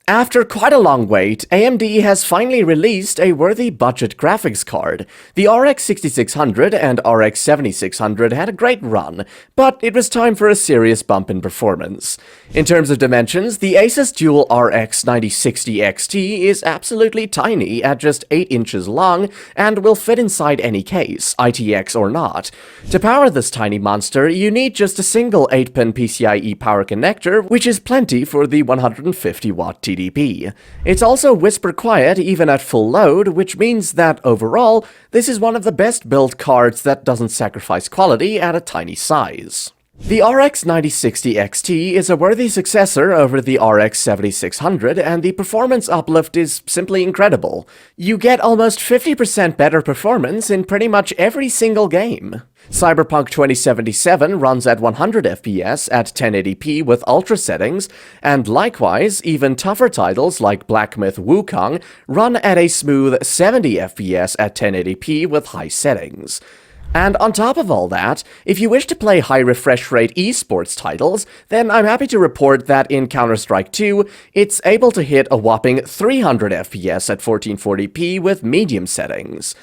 After quite a long wait, AMD has finally released a worthy budget graphics card. The RX 6600 and RX 7600 had a great run, but it was time for a serious bump in performance. In terms of dimensions, the ASUS Dual RX 9060 XT is absolutely tiny at just 8 inches long and will fit inside any case, ITX or not. To power this tiny monster, you need just a single 8-pin PCIe power connector, which is plenty for the 150-watt TDP. It's also whisper quiet even at full load, which means that overall, this is one of the best built cards that doesn't sacrifice quality at a tiny size. The RX 9060 XT is a worthy successor over the RX 7600, and the performance uplift is simply incredible. You get almost 50% better performance in pretty much every single game. Cyberpunk 2077 runs at 100 FPS at 1080p with ultra settings, and likewise, even tougher titles like Black Myth Wukong run at a smooth 70 FPS at 1080p with high settings. And on top of all that, if you wish to play high refresh rate esports titles, then I'm happy to report that in Counter-Strike 2, it's able to hit a whopping 300 FPS at 1440p with medium settings.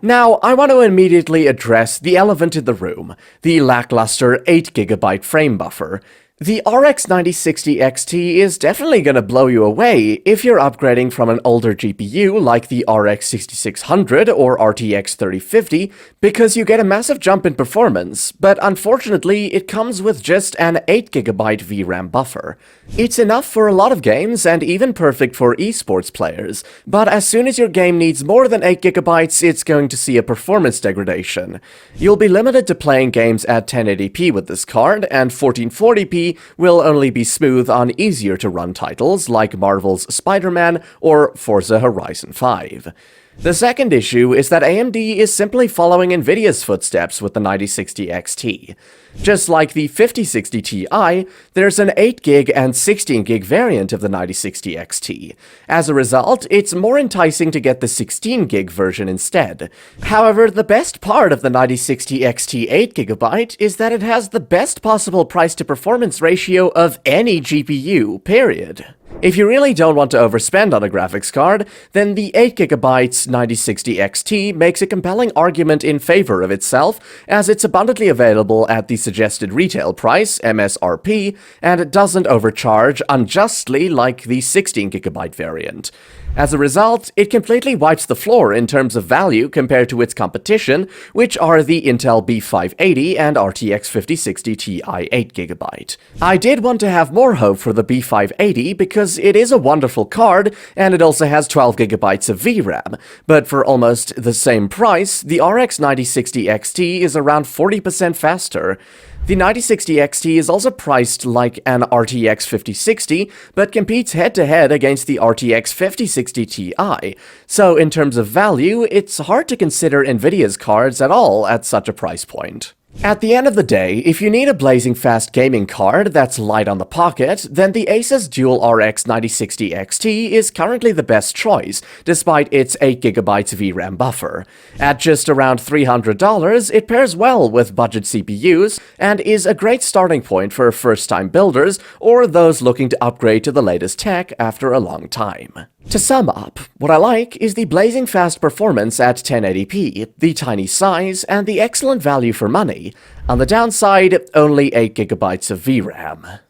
Now, I want to immediately address the elephant in the room, the lackluster 8GB frame buffer. The RX 9060 XT is definitely gonna blow you away if you're upgrading from an older GPU like the RX 6600 or RTX 3050, because you get a massive jump in performance, but unfortunately it comes with just an 8GB VRAM buffer. It's enough for a lot of games and even perfect for esports players, but as soon as your game needs more than 8GB, it's going to see a performance degradation. You'll be limited to playing games at 1080p with this card, and 1440p will only be smooth on easier to run titles like Marvel's Spider-Man or Forza Horizon 5. The second issue is that AMD is simply following Nvidia's footsteps with the 9060 XT. Just like the 5060 Ti, there's an 8GB and 16GB variant of the 9060 XT. As a result, it's more enticing to get the 16GB version instead. However, the best part of the 9060 XT 8GB is that it has the best possible price-to-performance ratio of any GPU, period. If you really don't want to overspend on a graphics card, then the 8GB 9060 XT makes a compelling argument in favor of itself, as it's abundantly available at the suggested retail price, MSRP, and it doesn't overcharge unjustly like the 16GB variant. As a result, it completely wipes the floor in terms of value compared to its competition, which are the Intel B580 and RTX 5060 Ti 8GB. I did want to have more hope for the B580 because it is a wonderful card, and it also has 12GB of VRAM, but for almost the same price, the RX 9060 XT is around 40% faster. The 9060 XT is also priced like an RTX 5060, but competes head-to-head against the RTX 5060 Ti, so in terms of value, it's hard to consider Nvidia's cards at all at such a price point. At the end of the day, if you need a blazing fast gaming card that's light on the pocket, then the ASUS Dual RX 9060 XT is currently the best choice, despite its 8GB VRAM buffer. At just around $300, it pairs well with budget CPUs, and is a great starting point for first-time builders or those looking to upgrade to the latest tech after a long time. To sum up, what I like is the blazing fast performance at 1080p, the tiny size, and the excellent value for money. On the downside, only 8GB of VRAM.